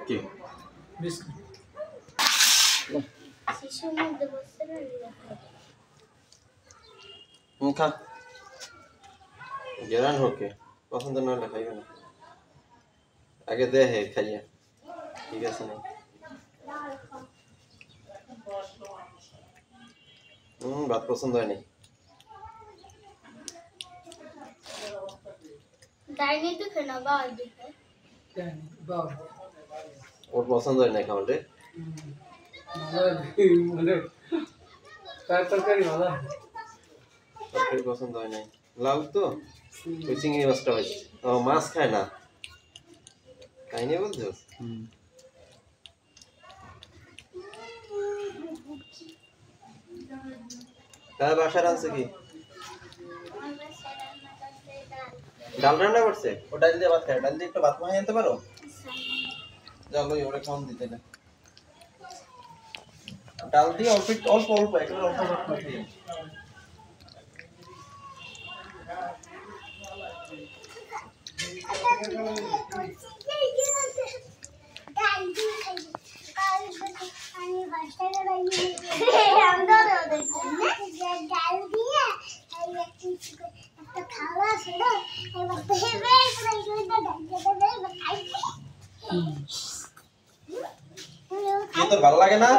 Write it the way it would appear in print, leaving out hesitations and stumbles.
কি বিস্কুট শিশুর মধ্যে বসে রইল খা গেরান হোকে পছন্দ না হলে খাইবে না আগে দে হে খাইয়া ঠিক আছে না ভাত পছন্দ হয় নাই ডাইনি তো খানা বাদ দিতে বাবা ওর পছন্দ হয় না খাওয়ালে মানে তার তরকারি ভালো তরকারি পছন্দ হয় নাই লাউ তো ওই চিংড়ি মাছটা হয়েছে ও মাছ খায় না খাইনি বলছো তার বাসার আছে কি ডাল রান্না করছে ও ডাল দিয়ে ভাত খায় ডাল দিয়ে একটু ভাত মাখিয়ে আনতে পারো চলো ওরে খাওয়ান দিতে না ডাল দিয়ে অল্প অল্প অল্প একেবারে অল্প ভাত মাখিয়ে তোর ভালো লাগে না